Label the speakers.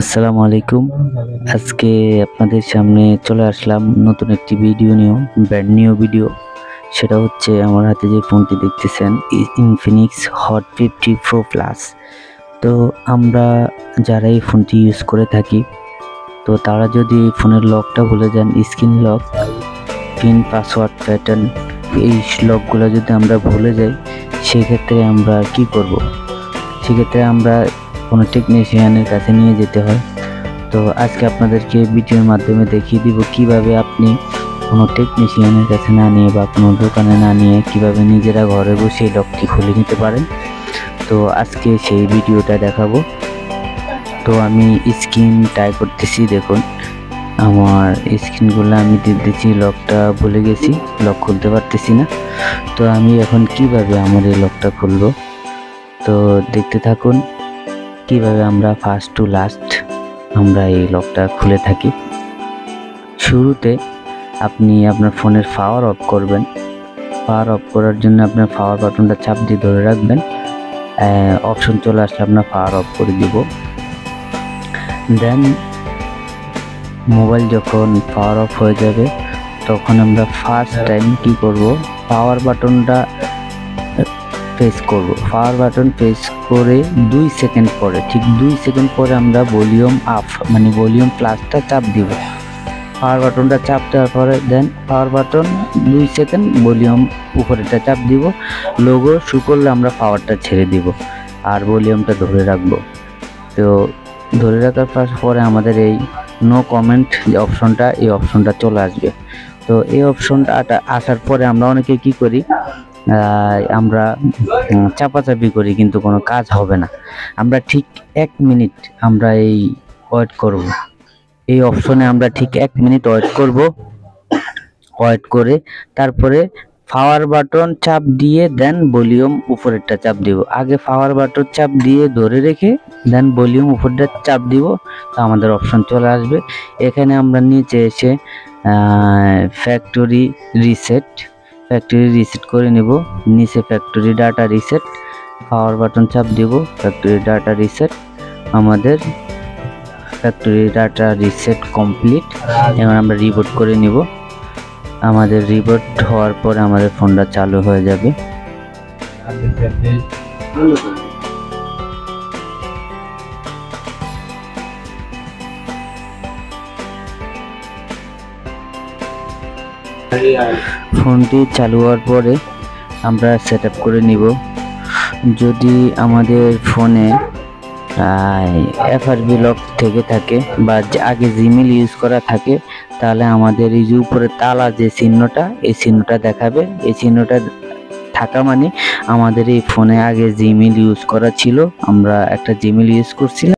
Speaker 1: আসসালামু আলাইকুম। আজকে আপনাদের সামনে চলে আসলাম নতুন একটি ভিডিও নিয়ে, ব্র্যান্ড নিউ ভিডিও। সেটা হচ্ছে আমার হাতে যে ফোনটি দেখতেছেন, ইনফিনিক্স হট 50 প্রো প্লাস। তো আমরা যারা এই ফোনটি ইউজ করে থাকি, তো তারা যদি ফোনের লকটা ভুলে যান, screen lock, pin, password, pattern, এই লকগুলো যদি আমরা ভুলে যাই, সেক্ষেত্রে আমরা কি করব? সেক্ষেত্রে আমরা কোনো টেকনিশিয়ানের কাছে নিয়ে যেতে হয়। তো আজকে আপনাদেরকে ভিডিওর মাধ্যমে দেখিয়ে দিব কিভাবে আপনি কোনো টেকনিশিয়ানের কাছে না নিয়ে বা কোনো দোকানে না নিয়ে কিভাবে নিজেরা ঘরে বসে এই লকটি খুলে নিতে পারেন। তো আজকে সেই ভিডিওটা দেখাবো। তো আমি স্ক্রিন ট্রাই করতেছি, দেখুন আমার স্ক্রিনগুলো আমি দিতেছি, লকটা ভুলে গেছি, লক খুলতে পারতেছি না। তো আমি এখন কিভাবে আমার এই লকটা খুলবো, তো দেখতে থাকুন কিভাবে আমরা ফার্স্ট টু লাস্ট আমরা এই লকটা খুলে থাকি। শুরুতে আপনি আপনার ফোনের পাওয়ার অফ করবেন। পাওয়ার অফ করার জন্য আপনার পাওয়ার বাটনটা চাপ দিয়ে ধরে রাখবেন। অপশন চলে আসলে আপনার পাওয়ার অফ করে দিব। দেন মোবাইল যখন পাওয়ার অফ হয়ে যাবে, তখন আমরা ফার্স্ট টাইম কি করব, পাওয়ার বাটনটা প্রেস করব। পাওয়ার বাটন প্রেস করে 2 সেকেন্ড পরে, ঠিক 2 সেকেন্ড পরে আমরা ভলিউম আপ মানে ভলিউম প্লাসটা চাপ দিব। পাওয়ার বাটনটা চাপ দেওয়ার পরে দেন পাওয়ার বাটন 2 সেকেন্ড ভলিউম উপরেটা চাপ দিব। লোগো শু করলে আমরা পাওয়ারটা ছেড়ে দিব আর ভলিউমটা ধরে রাখবো। তো ধরে রাখার পরে আমাদের এই নো কমেন্ট যে অপশনটা, এই অপশনটা চলে আসবে। তো এই অপশনটা আসার পরে আমরা অনেকে কি করি, আমরা চাপাচাপি করি, কিন্তু কোনো কাজ হবে না। আমরা ঠিক 1 মিনিট আমরা এই ওয়েট করব। এই অপশনে আমরা ঠিক 1 মিনিট ওয়েট করব। ওয়েট করে তারপরে পাওয়ার বাটন চাপ দিয়ে দেন ভলিউম উপরেরটা চাপ দিব। আগে পাওয়ার বাটন চাপ দিয়ে ধরে রেখে দেন ভলিউম উপরেরটা চাপ দিব। তো আমাদের অপশন চলে আসবে। এখানে আমরা নিচে এসে ফ্যাক্টরি রিসেট করে নিব। নিচে factory data reset, power button চাপ দিব, ফ্যাক্টরি ডাটা রিসেট। আমাদের ফ্যাক্টরি ডাটা রিসেট কমপ্লিট। এবার আমরা রিবুট করে নিব। আমাদের রিবুট হওয়ার পরে আমাদের ফোনটা চালু হয়ে যাবে। ফোনটি চালু হওয়ার পরে আমরা সেট আপ করে নিব। যদি আমাদের ফোনে FRB লক থেকে থাকে বা আগে জিমেল ইউজ করা থাকে, তাহলে আমাদের এই যে উপরে তালা যে চিহ্নটা, এই চিহ্নটা দেখাবে। এই চিহ্নটা থাকা মানে আমাদের এই ফোনে আগে জিমেল ইউজ করা ছিল, আমরা একটা জিমেল ইউজ করছিলাম।